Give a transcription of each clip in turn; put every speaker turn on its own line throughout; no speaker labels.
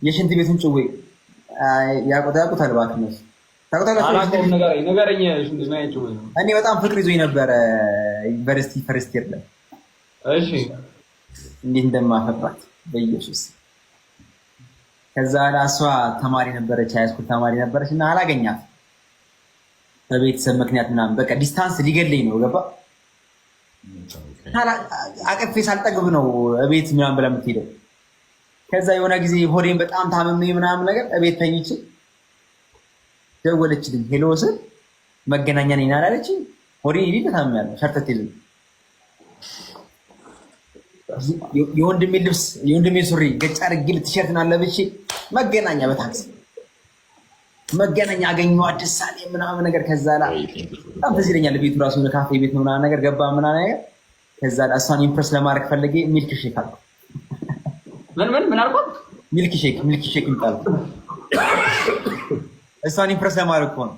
የሽንት ቤቱን ጭዌ ያውቁታል እባክህ እነሱ እኔ በጣም ፍቅር ይዞኝ ነበረ ዩኒቨርሲቲ ፈርስት ይር ላይ እንዴት እንደማፈቅራት በኢየሱስ። ከዛ እሷ ተማሪ ነበረች፣ ሃይስኩል ተማሪ ነበረች እና አላገኛት በቤተሰብ ምክንያት ምናምን በቃ ዲስታንስ ሊገለኝ ነው ገባ። አቅፌ ሳልጠግብ ነው እቤት ምናምን ብላ የምትሄደው። ከዛ የሆነ ጊዜ ሆዴን በጣም ታመሜ ምናምን ነገር እቤት ተኝቼ ደወለችልኝ። ሄሎ ስል መገናኛ ነኝ አላለችኝ። ሆዴን ይሄ ታመሚያለሁ ሸርተት ይልኝ የወንድሜ ልብስ የወንድሜ ሱሪ ገጭ አድርጌ ቲሸርት አለብሼ መገናኛ በታክሲ መገናኛ አገኘኋት። ደስ አለኝ ምናምን ነገር። ከዛ ላይ በጣም ትዝ ይለኛል ቤቱ ራሱ ካፌ ቤት ነው ምናምን ነገር ገባ ምናምን ነገር። ከዛ ላይ እሷን ኢምፕረስ ለማድረግ ፈልጌ ሚልክ ሼክ አልኩ። ምን አልኩት? ሚልክ ሼክ ይባላል። እሷን ኢምፕረስ ለማድረግ እኮ ነው።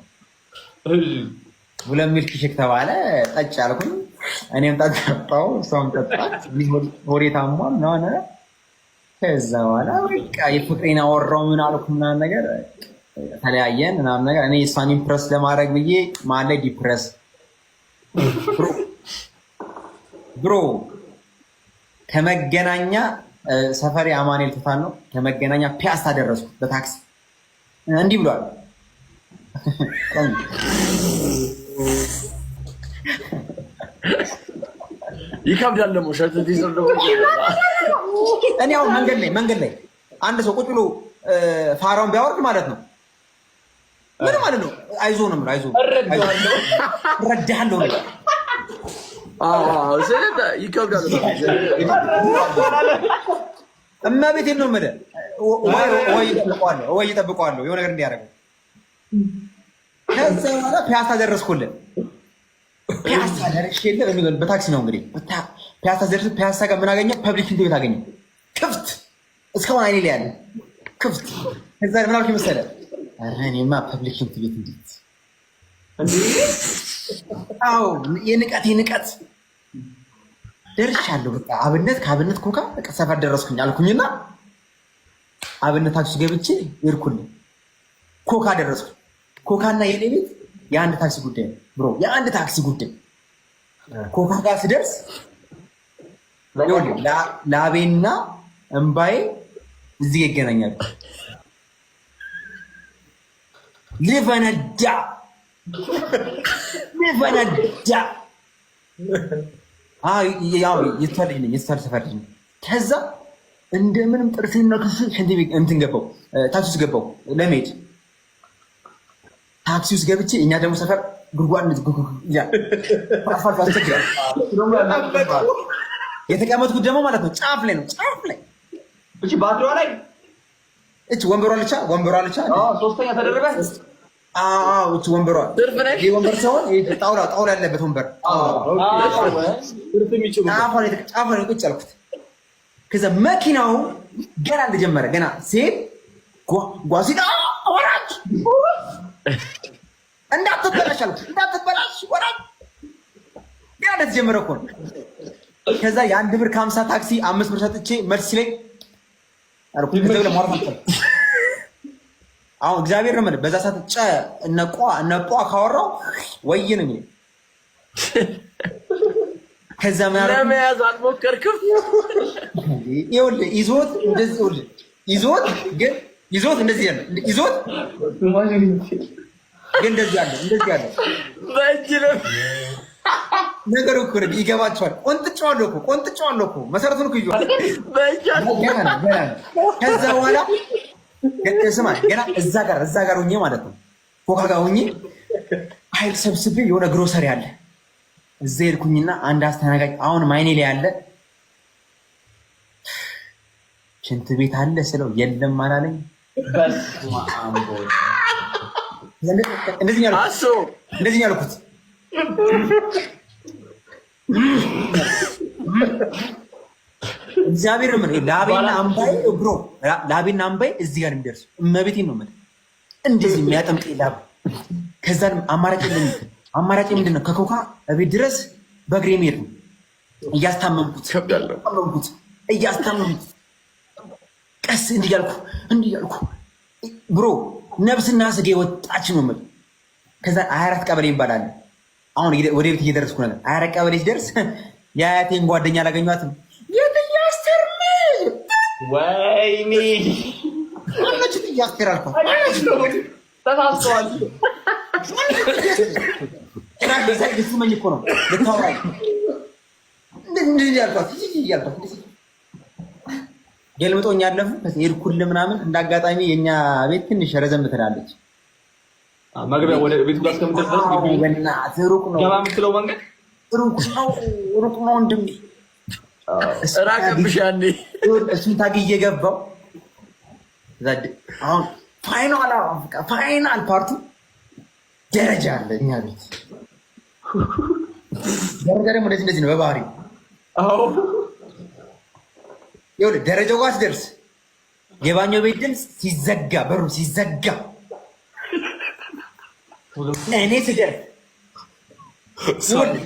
ሁለት ሚልክ ሼክ ተባለ። ጠጭ አልኩኝ። እኔም ጠጣሁ፣ እሷም ጠጣች። ሆዴ ታሟል ነው። ከዛ በኋላ በቃ የፍቅሬን አወራሁ ምን አልኩ ምናምን ነገር ተለያየን ምናምን ነገር። እኔ እሷን ኢምፕረስ ለማድረግ ብዬ መሀል ላይ ዲፕረስ ብሮ ከመገናኛ ሰፈሬ አማኑኤል ትታን ነው። ከመገናኛ ፒያሳ ደረስኩት በታክሲ እንዲህ ብሏል።
ይከብዳል ደግሞ ሸርተት ይዘር ደግሞ
እኔ አሁን መንገድ ላይ አንድ ሰው ቁጭ ብሎ ፋራውን ቢያወርድ ማለት ነው ምን ማለት ነው? አይዞ ነው ማለት አይዞ እረዳለሁ።
ስለዚህ ይከብዳል።
እመቤቴን ነው የምልህ። ወይ እጠብቀዋለሁ የሆነ ነገር እንዲያደርገው። ከዛ በኋላ ፒያሳ ደረስኩልን። ፒያሳ ደርሼልህ በታክሲ ነው እንግዲህ ፒያሳ ደርሼ ፒያሳ ጋር ምን አገኘህ? ፐብሊክ ሽንት ቤት አገኘህ ክፍት፣ እስካሁን አይኔ ላይ ያለ ክፍት። ከዛ ምን አልኩኝ መሰለህ? ኧረ እኔማ ፐብሊክ ሽንት ቤት እንዴት! አዎ የንቀት ደርሻለሁ። በቃ ከአብነት ኮካ በቃ ሰፈር ደረስኩኝ አልኩኝና አብነት ታክሲ ገብቼ ሄድኩልኝ። ኮካ ደረስኩኝ። ኮካና የኔ ቤት የአንድ ታክሲ ጉዳይ ነው ብሮ፣ የአንድ ታክሲ ጉዳይ። ኮካ ጋር ስደርስ ላቤና እምባዬ እዚህ ይገናኛሉ። ልፈነዳ የተፈር ሰፈር። ከዛ እንደምንም ጥርስና ክሱ ሽንት ቤት እንትን ገባው፣ ታክሲ ውስጥ ገባው ለመሄድ። ታክሲ ውስጥ ገብቼ እኛ ደግሞ ሰፈር ጉድጓድ የተቀመጥኩት ደግሞ ማለት ነው ጫፍ ላይ ነው።
እቺ ባትሯ ላይ
እቺ ወንበሯ ልቻ
ሶስተኛ ተደረበ።
እቺ ወንበሯ ይሄ ወንበር ሳይሆን ጣውላ ያለበት ወንበር ጫፍ ላይ ቁጭ አልኩት። ከዛ መኪናው ገና እንደጀመረ ገና ሲሄድ ጓሲጣ ወራጅ እንዳትበላሽ አልኩት። እንዳትበላሽ ወራጅ ገና እንደተጀመረ እኮ ነው። ከዛ የአንድ ብር ከ50 ታክሲ 5 ብር ሰጥቼ መልስ ላይ አልኩት። አሁን እግዚአብሔር ነው ማለት በዛ ሰዓት እነቋ ካወራው ወይን ነው። ከዛ
ለመያዝ አልሞከርክም?
ይኸውልህ ይዞት እንደዚህ ያለ ግን እንደዚህ ያለ
በእጅ ነው
ነገሩ እኮ ይገባቸዋል። ቆንጥጫዋለሁ እኮ መሰረቱን እኮ ይዟል። ከዛ በኋላ ስማ ገና እዛ ጋር ሆኜ ማለት ነው ኮካ ጋር ሆኜ ኃይል ሰብስቤ የሆነ ግሮሰሪ አለ እዛ ሄድኩኝና አንድ አስተናጋጅ አሁን ማይኔ ላይ ያለ ሽንት ቤት አለ ስለው የለም አላለኝ። እንደዚህ ያልኩት እግዚአብሔር ምን ላቤና አምባይ እዚህ ጋር የሚደርሱ እመቤቴን ነው የምልህ። እንደዚህ የሚያጠምቅ ላብ። ከዛን አማራጭ ምንድን ነው? ከኮካ እቤት ድረስ በእግሬ መሄድ ነው። እያስታመምኩት ቀስ እንዲያልኩ ብሮ ነብስና ስጋ የወጣች ነው የምልህ። ከዛ 24 ቀበሌ ይባላል። አሁን ወደ ቤት እየደረስኩ ነበር። 24 ቀበሌ ሲደርስ የአያቴን ጓደኛ አላገኟትም። የትያስተር
ወይኔ
አለች ትያስተር አልኳት።
ተሳስተዋል።
ስመኝ እኮ ነው ልታወራኝ እንደዚህ ያልኳት ገልምጦኝ ያለፉ ሄድኩልህ ምናምን። እንዳጋጣሚ የኛ ቤት ትንሽ ረዘም ትላለች።
መግቢያ ወደ ቤቱ ጋር እስከምትደርስ ድረስ
በእናትህ ሩቅ ነው።
ገባ የምትለው መንገድ
ሩቅ ነው ወንድሜ።
ራቀብሽ ያኔ
እሱን ታግዬ ገባው። አሁን ፋይናል ፓርቱ ደረጃ አለ እኛ ቤት። ደረጃ ደግሞ እንደዚህ ነው በባህሪ። ይኸውልህ ደረጃው ጋር ስደርስ የባኛው ቤት ድምፅ ሲዘጋ፣ በሩ ሲዘጋ እኔ ስደርስ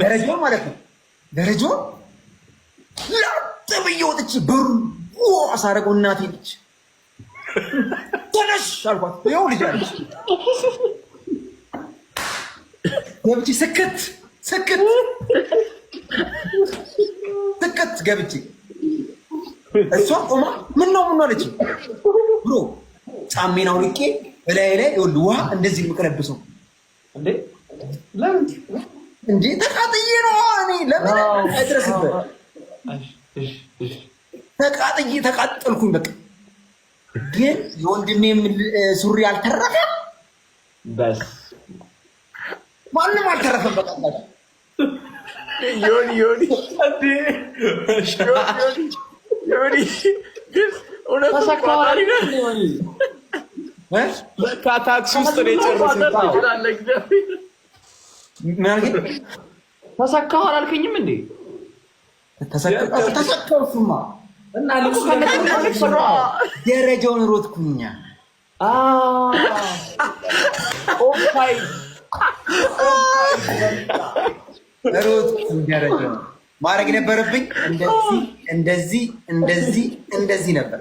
ደረጃው ማለት ነው። ደረጃው ላጥ ብዬ ወጥቼ በሩ አሳረገው። እናቴ ልጅ ተነሽ አልኳት። ይኸው ልጅ አለች። ገብቼ ስክት ገብቼ እሷ ቆማ ምን ነው አለች። ብሮ ጫሜን አውልቄ በላይ ላይ ይኸውልህ ውሃ እንደዚህ የምቀለብሰው እንዴ ተቃጥዬ ነው። እኔ ለምን አይደረስበት ተቃጠልኩኝ። በቃ ግን የወንድሜ ሱሪ አልተረፈም።
በስ
ማንም አልተረፈም። በቃ
ዮኒ
ታክሲ ውስጥ ነው የጨረሰው። ተሰካሁ አላልከኝም እንዴ?
ተሰካሁማ እና ደረጃውን ሮጥኩኛ። ሮጥኩኝ። ደረጃውን ማድረግ ነበረብኝ። እንደዚህ ነበር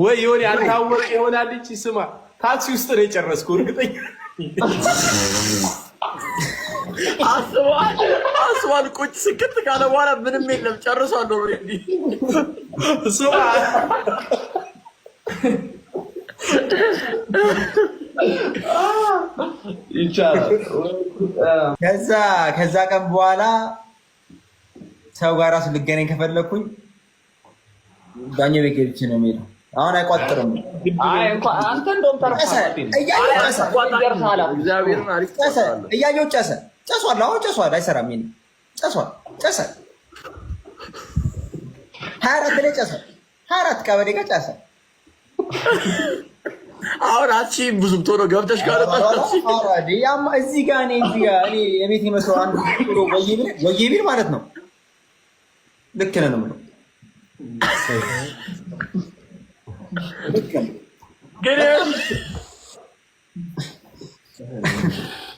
ወይ የሆነ ያልታወቀ ይሆናል። እቺ ስማ ታክሲ ውስጥ ነው የጨረስኩ እርግጠኛ
አስዋል ቁጭ ስክት ካለ በኋላ ምንም የለም ጨርሷል። ኦልሬዲ
ስማ ይቻላል።
ከዛ ቀን በኋላ ሰው ጋር ራሱ ልገናኝ ከፈለኩኝ ዳኛው ቤት ገብቼ ነው የምሄደው። አሁን አይቋጥርም።
አንተ እንደውም
እያየሁ ጨሰ። ጨሷል። አሁን ጨሷል። አይሰራም። ጨሰ 24 ላይ ጨሰ። 24 ቀበሌ ጋር ጨሰ።
አሁን ብዙም ቶሎ ገብተሽ ጋር
እዚህ ጋር እኔ የቤት የመስለው አንዱ ወዬ ቢል ማለት ነው። ልክ ነህ ነው የምለው።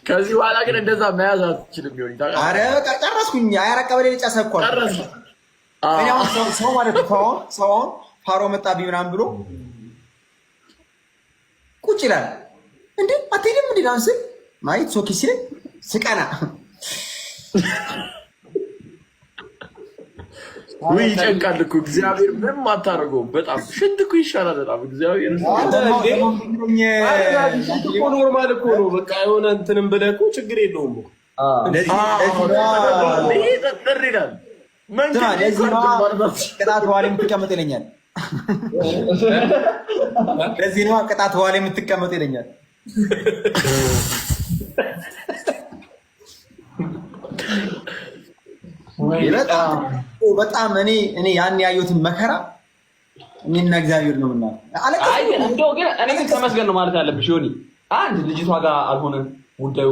ከዚህ በኋላ ግን እንደዛ መያዝ አትችልም። ቢሆን
ኧረ በቃ ጨረስኩኝ። 24 ቀበሌ ላይ ጨሰ እኮ ሰው ማለት ነው። ሰውን ፋሮ መጣብኝ ምናምን ብሎ ቁጭ ይላል። እንዴ አትሄድም እንዴ ናንስ ማየት ሶኪ ሲለኝ ስቀና
ወይ ይጨንቃል እኮ እግዚአብሔር ምንም አታደርገውም። በጣም ሽንት እኮ ይሻላል በጣም እግዚአብሔር
ኖርማል እኮ ነው። በቃ የሆነ እንትንም ብለህ እኮ ችግር የለውም።
ጠር ይላል።
ቅጣት በኋላ የምትቀመጥ ይለኛል። ለዚህ ነው ቅጣት በኋላ የምትቀመጥ ይለኛል። በጣም እኔ ያን ያየሁትን መከራ እኔና እግዚአብሔር ነው ምናምን
እንደው ግን እኔ ግን ተመስገን ነው ማለት ያለብሽ። ዮኒ አንድ ልጅቷ ጋር አልሆነም ጉዳዩ፣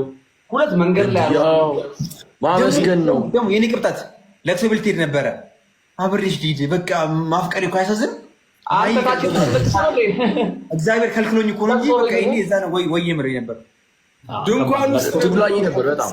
ሁለት መንገድ ላይ ያለው
ማመስገን ነው
ደግሞ የኔ ቅብጠት። ለቅሶ ቤት ልትሄድ ነበረ አብሬሽ ልሂድ በቃ ማፍቀሬ እኮ አያሳዝንም። እግዚአብሔር ከልክሎኝ እኮ ነው እንጂ በቃ እኔ እዛ ነው ወይ የምሬ ነበር።
ድንኳን ውስጥ ትብላኝ ነበር በጣም